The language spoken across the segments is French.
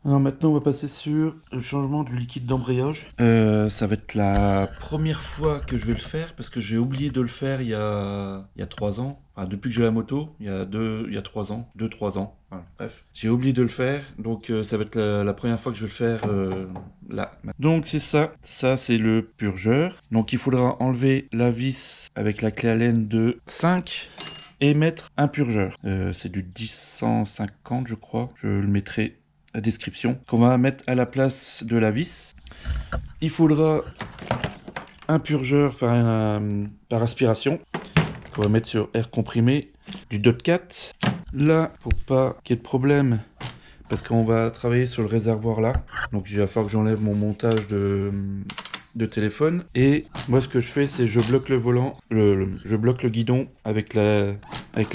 Alors maintenant on va passer sur le changement du liquide d'embrayage. Ça va être la première fois que je vais le faire parce que j'ai oublié de le faire il y a 3 ans. Enfin, depuis que j'ai la moto, il y a 3 ans, 2-3 ans. Voilà, bref, j'ai oublié de le faire, donc ça va être la première fois que je vais le faire là. Donc c'est ça c'est le purgeur. Donc il faudra enlever la vis avec la clé Allen de 5 et mettre un purgeur. C'est du 1050 je crois, je le mettrai la description, qu'on va mettre à la place de la vis. Il faudra un purgeur par aspiration, qu'on va mettre sur air comprimé, du dot 4. Là, pour pas qu'il y ait de problème, parce qu'on va travailler sur le réservoir là, donc il va falloir que j'enlève mon montage de téléphone. Et moi ce que je fais c'est je bloque le volant, je bloque le guidon avec la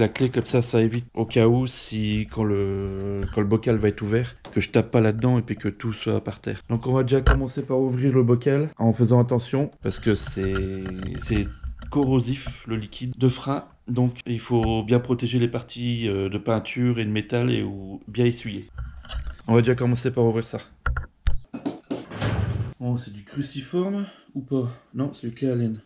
clé, comme ça évite au cas où si quand le bocal va être ouvert, que je tape pas là-dedans et puis que tout soit par terre. Donc on va déjà commencer par ouvrir le bocal en faisant attention parce que c'est corrosif le liquide de frein, donc il faut bien protéger les parties de peinture et de métal et ou bien essuyer. On va déjà commencer par ouvrir ça. Bon, c'est du cruciforme ou pas? Non, c'est du clé Allen.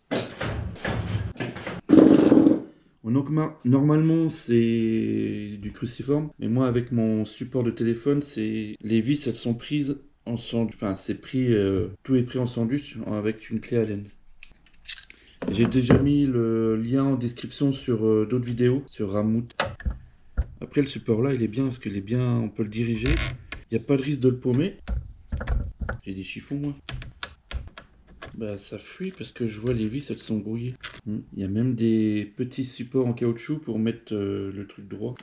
Bon, donc normalement c'est du cruciforme, mais moi avec mon support de téléphone, c'est les vis elles sont prises en sandwich, enfin c'est pris, tout est pris en sandwich avec une clé Allen. J'ai déjà mis le lien en description sur d'autres vidéos sur Ramout. Après le support là il est bien parce qu'il est bien, on peut le diriger. Il n'y a pas de risque de le paumer. J'ai des chiffons moi. Bah ça fuit parce que je vois les vis elles sont brouillées. Il y a même des petits supports en caoutchouc pour mettre le truc droit.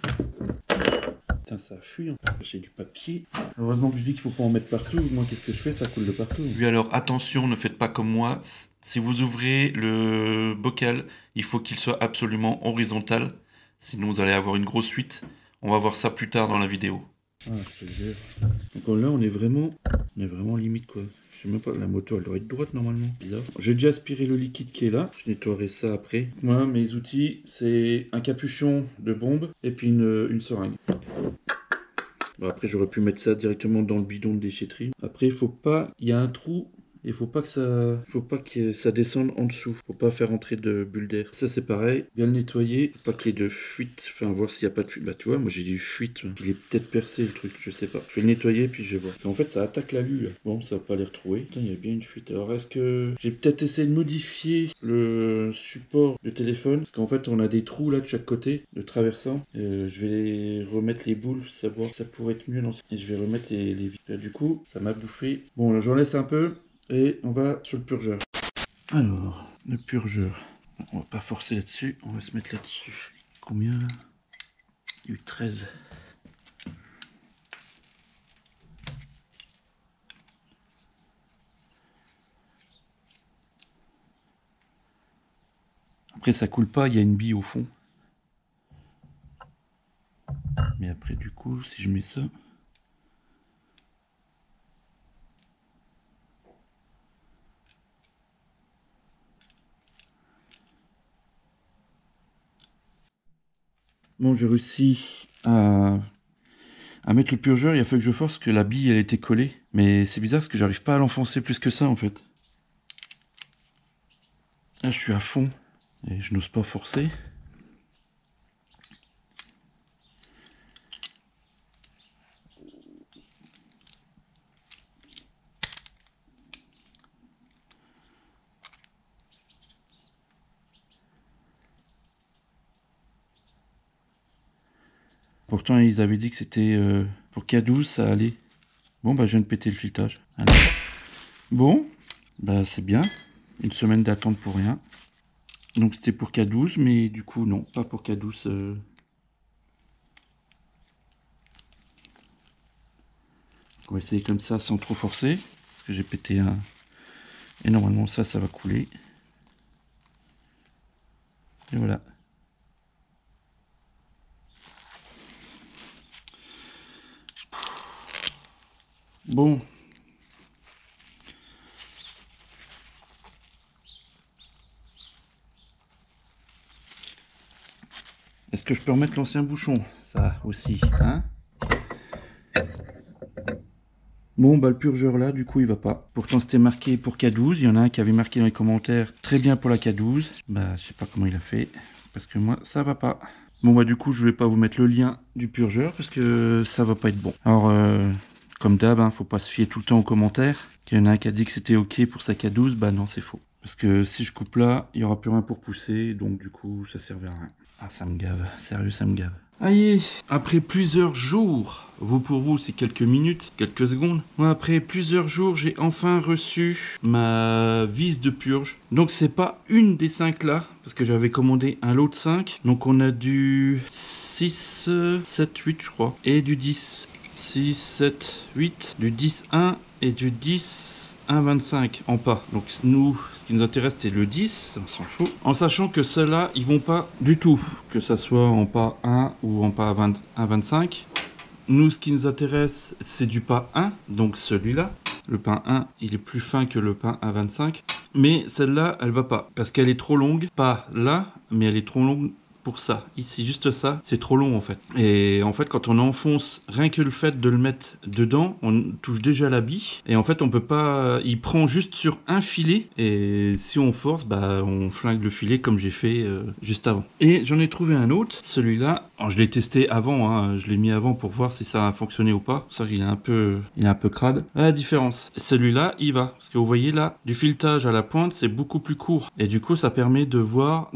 Putain ça fuit, hein. J'ai du papier. Heureusement que je dis qu'il faut pas en mettre partout. Moi qu'est-ce que je fais, ça coule de partout. Oui alors attention, ne faites pas comme moi. Si vous ouvrez le bocal, il faut qu'il soit absolument horizontal. Sinon vous allez avoir une grosse fuite. On va voir ça plus tard dans la vidéo. Ah je te jure. Donc là on est vraiment limite quoi. Je sais même pas, la moto elle doit être droite normalement. Bizarre. J'ai déjà aspiré le liquide qui est là. Je nettoierai ça après. Moi, mes outils, c'est un capuchon de bombe et puis une seringue. Bon, après, j'aurais pu mettre ça directement dans le bidon de déchetterie. Après, il faut pas. Il y a un trou. Il faut pas que ça descende en dessous. Faut pas faire entrer de bulles d'air. Ça c'est pareil. Bien le nettoyer. Faut pas qu'il y ait de fuite. Enfin, voir s'il n'y a pas de fuite. Bah tu vois, moi j'ai du fuite. Il est peut-être percé le truc, je sais pas. Je vais le nettoyer puis je vais voir. Parce qu'en fait ça attaque la lue là. Bon, ça va pas les retrouver. Putain, il y a bien une fuite. Alors est-ce que j'ai peut-être essayé de modifier le support de téléphone? Parce qu'en fait on a des trous là de chaque côté, de traversant. Je vais remettre les boules, savoir si ça pourrait être mieux. Non. Et je vais remettre les vis. Là, du coup, ça m'a bouffé. Bon, là j'en laisse un peu. Et on va sur le purgeur. Alors, le purgeur. On va pas forcer là-dessus, on va se mettre là-dessus. Combien là? 8, 13. Après ça coule pas, il y a une bille au fond. Mais après du coup, si je mets ça... Bon, j'ai réussi à mettre le purgeur, il a fallu que je force que la bille elle était collée. Mais c'est bizarre parce que j'arrive pas à l'enfoncer plus que ça en fait. Là je suis à fond et je n'ose pas forcer. Pourtant ils avaient dit que c'était pour K12 ça allait. Bon bah je viens de péter le filetage. Allez. Bon, bah c'est bien. Une semaine d'attente pour rien. Donc c'était pour K12, mais du coup non, pas pour K12. On va essayer comme ça sans trop forcer. Parce que j'ai pété un... Et normalement ça va couler. Et voilà. Bon. que je peux remettre l'ancien bouchon. Ça aussi, hein. Bon, bah le purgeur là, du coup, il va pas. Pourtant, c'était marqué pour K12. Il y en a un qui avait marqué dans les commentaires très bien pour la K12. Bah, je sais pas comment il a fait. Parce que moi, ça va pas. Bon, bah du coup, je vais pas vous mettre le lien du purgeur parce que ça va pas être bon. Alors, comme d'hab, hein, faut pas se fier tout le temps aux commentaires. Il y en a un qui a dit que c'était ok pour sa K12. Bah non, c'est faux. Parce que si je coupe là, il y aura plus rien pour pousser. Donc, du coup, ça servait à rien. Ah, ça me gave. Sérieux, ça me gave. Aïe, après plusieurs jours, pour vous c'est quelques minutes, quelques secondes. Moi, après plusieurs jours, j'ai enfin reçu ma vis de purge. Donc c'est pas une des 5 là, parce que j'avais commandé un lot de 5. Donc on a du 6, 7, 8 je crois, et du 10. 6, 7, 8, du 10, 1 et du 10... 1,25 en pas. Donc nous, ce qui nous intéresse, c'est le 10, on s'en fout. En sachant que ceux-là, ils vont pas du tout. Que ça soit en pas 1 ou en pas 1,25. Nous, ce qui nous intéresse, c'est du pas 1, donc celui-là. Le pain 1, il est plus fin que le pain 1,25. Mais celle-là, elle va pas. Parce qu'elle est trop longue. Pas là, mais elle est trop longue pour ça. Ici, juste ça, c'est trop long en fait. Et en fait, quand on enfonce, rien que le fait de le mettre dedans, on touche déjà la bille. Et en fait, on peut pas... Il prend juste sur un filet. Et si on force, bah, on flingue le filet comme j'ai fait juste avant. Et j'en ai trouvé un autre. Celui-là, je l'ai testé avant. Hein, je l'ai mis avant pour voir si ça a fonctionné ou pas. Ça, il est un peu crade. La différence, celui-là, il va. Parce que vous voyez là, du filetage à la pointe, c'est beaucoup plus court. Et du coup, ça permet d'avoir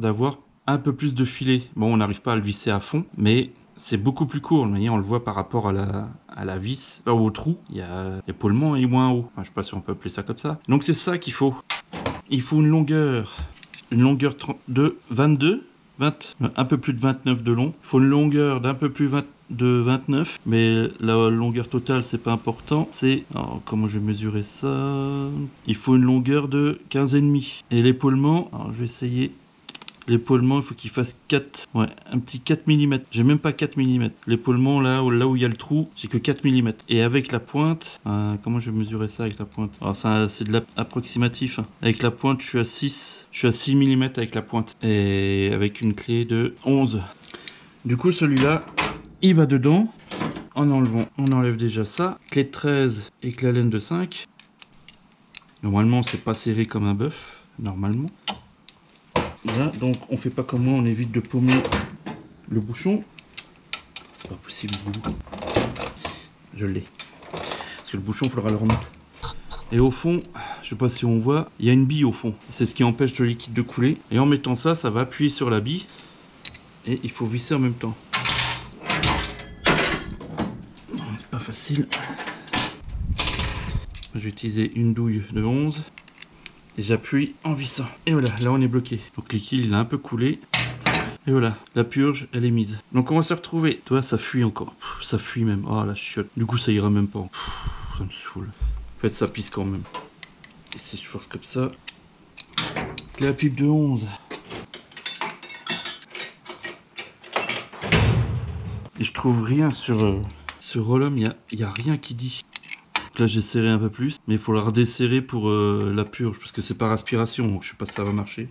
un peu plus de filet. Bon, on n'arrive pas à le visser à fond, mais c'est beaucoup plus court. On le voit par rapport à la vis, au trou. Il y a épaulement et moins haut. Enfin, je sais pas si on peut appeler ça comme ça. Donc c'est ça qu'il faut. Il faut une longueur de 22, un peu plus de 29 de long. Il faut une longueur d'un peu plus de 29, mais la longueur totale c'est pas important. C'est, comment je vais mesurer ça? Il faut une longueur de 15,5. Et l'épaulement, alors je vais essayer. L'épaulement, il faut qu'il fasse 4, ouais, un petit 4 mm. J'ai même pas 4 mm. L'épaulement, là où il y a le trou, j'ai que 4 mm. Et avec la pointe, comment je vais mesurer ça avec la pointe? Alors ça, c'est de l'approximatif. Hein. Avec la pointe, je suis à 6. Je suis à 6 mm avec la pointe. Et avec une clé de 11. Du coup, celui-là, il va dedans. En enlevant, on enlève déjà ça. Clé de 13 et la laine de 5. Normalement, c'est pas serré comme un bœuf. Normalement. Voilà, donc on fait pas comme moi, on évite de paumer le bouchon. C'est pas possible. Je l'ai. Parce que le bouchon, il faudra le remettre. Et au fond, je sais pas si on voit, il y a une bille au fond. C'est ce qui empêche le liquide de couler. Et en mettant ça, ça va appuyer sur la bille. Et il faut visser en même temps. C'est pas facile. Je vais utiliser une douille de 11. Et j'appuie en vissant. Et voilà, là on est bloqué. Donc le liquide il a un peu coulé. Et voilà, la purge elle est mise. Donc on va se retrouver. Tu vois, ça fuit encore. Ça fuit même. Oh la chiotte. Du coup ça ira même pas. Ça me saoule. En fait ça pisse quand même. Et si je force comme ça. La pipe de 11. Et je trouve rien sur Rollum. Il n'y a rien qui dit. Là j'ai serré un peu plus, mais il faut la redesserrer pour la purge, parce que c'est par aspiration, donc je sais pas si ça va marcher.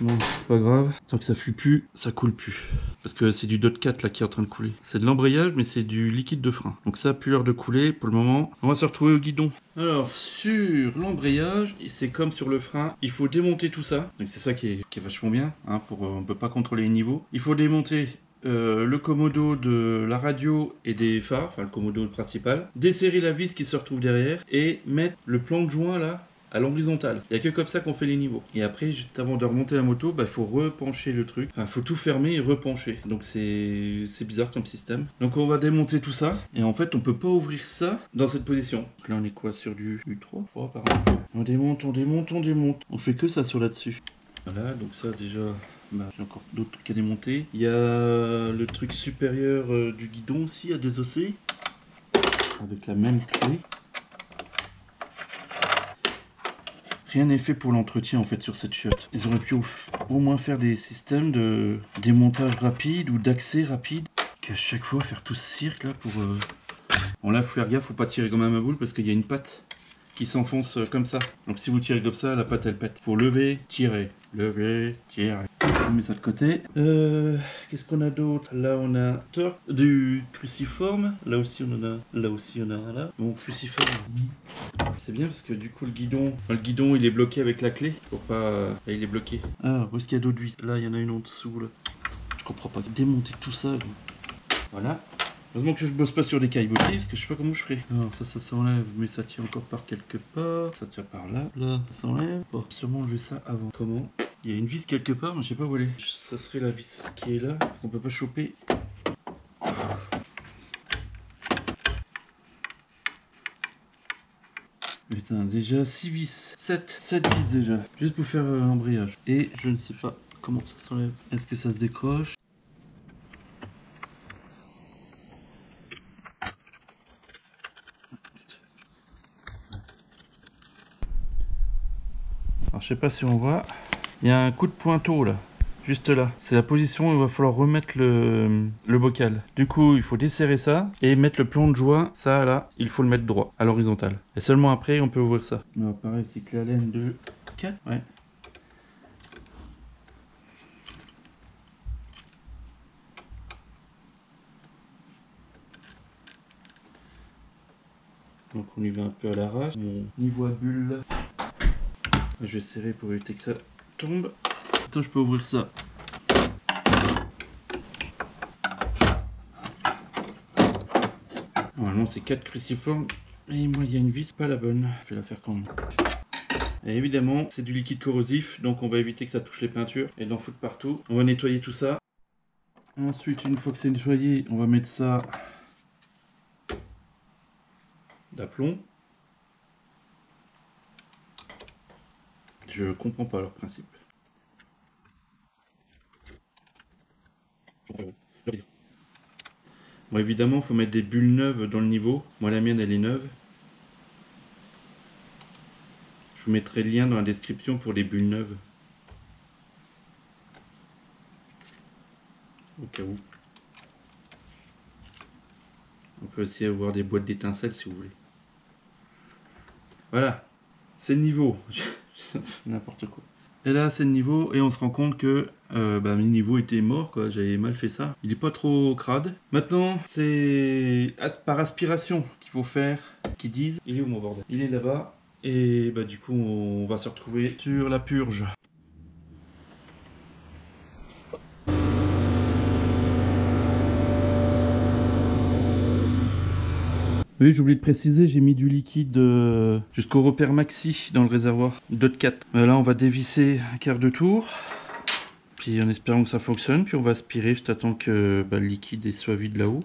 Bon, c'est pas grave, tant que ça fuit plus, ça coule plus. Parce que c'est du DOT 4 là qui est en train de couler. C'est de l'embrayage, mais c'est du liquide de frein. Donc ça a plus l'heure de couler pour le moment. On va se retrouver au guidon. Alors sur l'embrayage, c'est comme sur le frein, il faut démonter tout ça. Donc c'est ça qui est vachement bien, hein, on peut pas contrôler les niveaux. Il faut démonter le commodo de la radio et des phares, enfin le commodo principal, desserrer la vis qui se retrouve derrière et mettre le plan de joint là à l'horizontale. Il n'y a que comme ça qu'on fait les niveaux. Et après, juste avant de remonter la moto, il faut repencher le truc. Enfin, il faut tout fermer et repencher. Donc c'est bizarre comme système. Donc on va démonter tout ça. Et en fait, on peut pas ouvrir ça dans cette position. Donc là, on est quoi sur du 3 apparemment. On démonte, on démonte, on démonte. On fait que ça sur là-dessus. Voilà, donc ça déjà... j'ai encore d'autres trucs à démonter. Il y a le truc supérieur du guidon aussi à désosser. Avec la même clé. Rien n'est fait pour l'entretien en fait sur cette chiotte. Ils auraient pu au moins faire des systèmes de démontage rapide ou d'accès rapide. Qu'à chaque fois faire tout ce cirque là pour... Bon là faut faire gaffe, faut pas tirer comme un maboule parce qu'il y a une patte qui s'enfonce comme ça. Donc si vous tirez comme ça, la pâte elle pète. Faut lever, tirer. Lever, tirer. On met ça de côté. Qu'est-ce qu'on a d'autre? Là on a du cruciforme. Là aussi on en a. Là aussi on a là. Bon, cruciforme. C'est bien parce que du coup le guidon il est bloqué avec la clé. Pour pas. Là, il est bloqué. Ah, où est-ce qu'il y a d'autres vis? Là il y en a une en dessous là. Je comprends pas. Démonter tout ça. Là. Voilà. Heureusement que je bosse pas sur des caillebotis parce que je sais pas comment je ferai. Alors ça s'enlève, mais ça tient encore par quelque part. Ça tient par là. Là, ça s'enlève. Bon, sûrement enlever ça avant. Comment? Il y a une vis quelque part, mais je sais pas où elle est. Ça serait la vis qui est là, qu'on peut pas choper. Putain, déjà 6 vis. 7 vis déjà. Juste pour faire l'embrayage. Et je ne sais pas comment ça s'enlève. Est-ce que ça se décroche? Alors je sais pas si on voit, il y a un coup de pointeau là, juste là. C'est la position où il va falloir remettre le bocal. Du coup, il faut desserrer ça et mettre le plan de joint, ça là, il faut le mettre droit, à l'horizontale. Et seulement après, on peut ouvrir ça. Alors pareil, c'est clé à laine de 4, ouais. Donc on y va un peu à l'arrache. Mon niveau à bulle. Je vais serrer pour éviter que ça tombe. Attends, je peux ouvrir ça. Normalement c'est 4 cruciformes. Et moi il y a une vis, pas la bonne. Je vais la faire quand même. Et évidemment c'est du liquide corrosif, donc on va éviter que ça touche les peintures et d'en foutre partout. On va nettoyer tout ça. Ensuite, une fois que c'est nettoyé, on va mettre ça d'aplomb. Je comprends pas leur principe. Bon, évidemment, il faut mettre des bulles neuves dans le niveau. Moi, la mienne, elle est neuve. Je vous mettrai le lien dans la description pour les bulles neuves. Au cas où. On peut aussi avoir des boîtes d'étincelles si vous voulez. Voilà. C'est le niveau. N'importe quoi. Et là, c'est le niveau, et on se rend compte que mes niveaux étaient morts, quoi. J'avais mal fait ça. Il est pas trop crade. Maintenant, c'est par aspiration qu'il faut faire. Qu'ils disent. Il est où mon bordel? Il est là-bas. Et bah du coup, on va se retrouver sur la purge. Oui, j'ai oublié de préciser, j'ai mis du liquide jusqu'au repère maxi dans le réservoir, 2 de 4. Là, on va dévisser un quart de tour, puis en espérant que ça fonctionne, puis on va aspirer juste à temps que le liquide soit vide là-haut.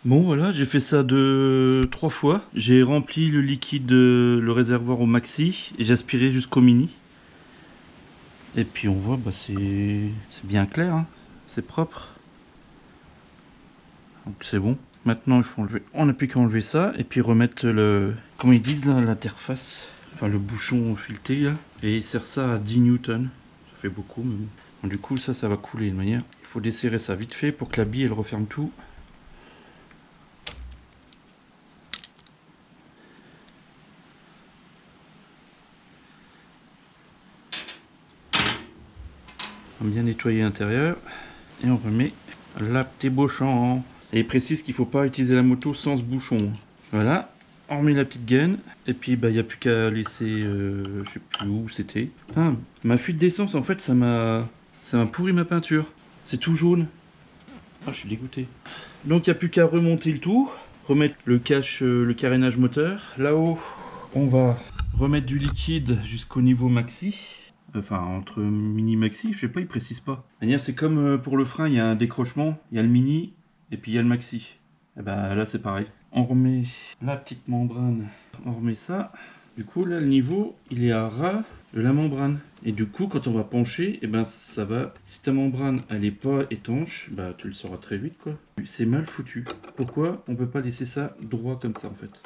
Bon voilà, j'ai fait ça 3 fois. J'ai rempli le liquide, le réservoir au maxi et j'ai aspiré jusqu'au mini. Et puis on voit, c'est bien clair, hein. C'est propre. Donc c'est bon. Maintenant il faut enlever, on n'a plus qu'à enlever ça et puis remettre comment ils disent là, l'interface, enfin le bouchon fileté là. Et il sert ça à 10 newtons. Ça fait beaucoup, mais bon. Donc, du coup ça va couler de manière. Il faut desserrer ça vite fait pour que la bille elle referme tout. On va bien nettoyer l'intérieur et on remet la petite bouchon. Et il précise qu'il ne faut pas utiliser la moto sans ce bouchon. Voilà, on remet la petite gaine et puis il n'y a plus qu'à laisser, je sais plus où c'était. Ah, ma fuite d'essence en fait ça m'a pourri ma peinture. C'est tout jaune. Ah, je suis dégoûté. Donc il n'y a plus qu'à remonter le tout, remettre le cache, le carénage moteur. Là-haut, on va remettre du liquide jusqu'au niveau maxi. Enfin, entre mini maxi, je sais pas, il précise pas. C'est comme pour le frein, il y a un décrochement, il y a le mini et puis il y a le maxi. Et ben là c'est pareil. On remet la petite membrane, on remet ça. Du coup là le niveau il est à ras de la membrane. Et du coup quand on va pencher, et ben ça va. Si ta membrane elle est pas étanche, bah tu le sauras très vite quoi. C'est mal foutu. Pourquoi on peut pas laisser ça droit comme ça en fait?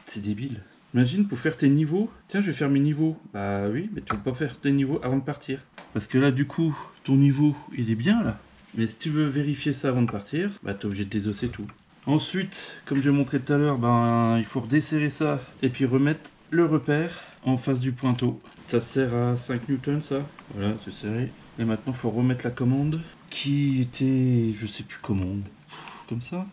C'est débile. Imagine pour faire tes niveaux. Tiens, je vais faire mes niveaux. Bah oui, mais tu peux pas faire tes niveaux avant de partir. Parce que là, du coup, ton niveau, il est bien là. Mais si tu veux vérifier ça avant de partir, bah t'es obligé de désosser tout. Ensuite, comme j'ai montré tout à l'heure, ben il faut redesserrer ça et puis remettre le repère en face du pointeau. Ça sert à 5 newtons ça. Voilà, c'est serré. Et maintenant, il faut remettre la commande qui était, je sais plus comment, comme ça.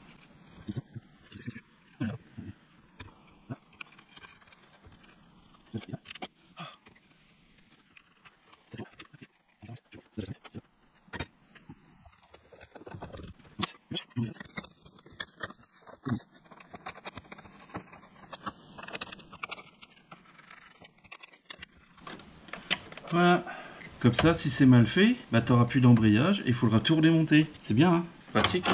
Voilà, comme ça si c'est mal fait, bah t'auras plus d'embrayage et il faudra tout redémonter. C'est bien, hein, pratique.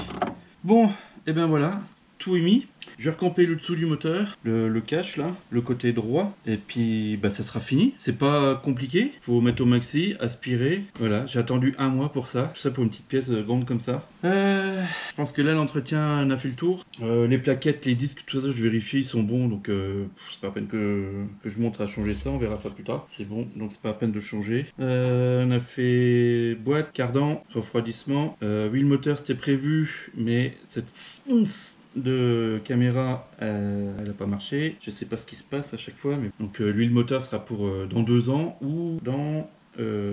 Bon, et ben voilà, tout est mis. Je vais recamper le dessous du moteur, le cache là, le côté droit, et puis bah ça sera fini. C'est pas compliqué, faut mettre au maxi, aspirer. Voilà, j'ai attendu 1 mois pour ça. Tout ça pour une petite pièce grande comme ça. Je pense que là l'entretien a fait le tour. Les plaquettes, les disques, tout ça, je vérifie, ils sont bons, donc c'est pas la peine que je montre à changer ça, on verra ça plus tard. C'est bon, donc c'est pas la peine de changer. On a fait boîte, cardan, refroidissement. Oui, le moteur c'était prévu, mais cette de caméra elle n'a pas marché. Je sais pas ce qui se passe à chaque fois, mais donc lui le moteur sera pour dans 2 ans ou dans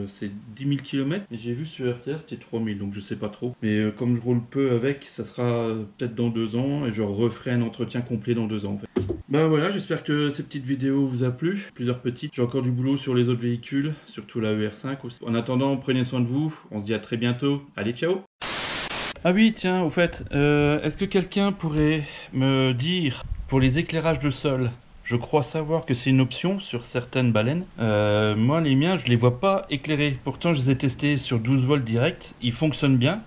c'est 10 000 km, et j'ai vu sur RTA c'était 3000, donc je sais pas trop. Mais comme je roule peu avec, ça sera peut-être dans 2 ans et je referai un entretien complet dans 2 ans en fait. Bah voilà, j'espère que ces petites vidéos vous a plu, plusieurs petites. J'ai encore du boulot sur les autres véhicules, surtout la ER5 aussi. En attendant, prenez soin de vous, on se dit à très bientôt. Allez, ciao! Ah oui, tiens, au fait, est-ce que quelqu'un pourrait me dire, pour les éclairages de sol, je crois savoir que c'est une option sur certaines baleines. Moi, les miens, je les vois pas éclairés. Pourtant, je les ai testés sur 12 volts direct, ils fonctionnent bien.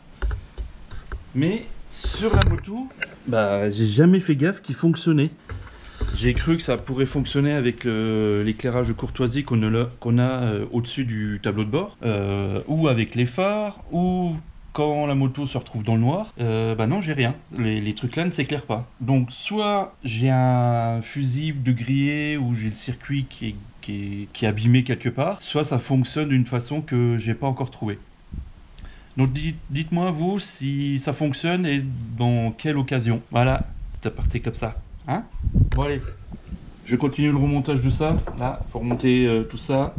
Mais sur la moto, bah, j'ai jamais fait gaffe qu'ils fonctionnaient. J'ai cru que ça pourrait fonctionner avec l'éclairage de courtoisie qu'on a au-dessus du tableau de bord, ou avec les phares, ou quand la moto se retrouve dans le noir. Bah non, j'ai rien. Les trucs là ne s'éclairent pas. Donc soit j'ai un fusible de grillé ou j'ai le circuit qui est abîmé quelque part, soit ça fonctionne d'une façon que j'ai pas encore trouvée. Donc dites-moi vous si ça fonctionne et dans quelle occasion. Voilà, c'est aparté comme ça. Hein? Bon allez, je continue le remontage de ça. Là, faut remonter tout ça,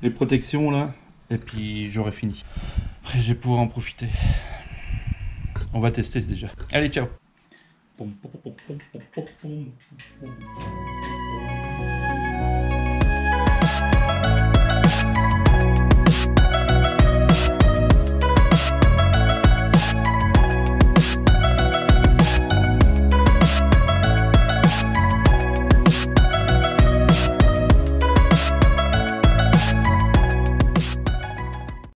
les protections là, et puis j'aurai fini. Après, je vais pouvoir en profiter. On va tester déjà. Allez, ciao.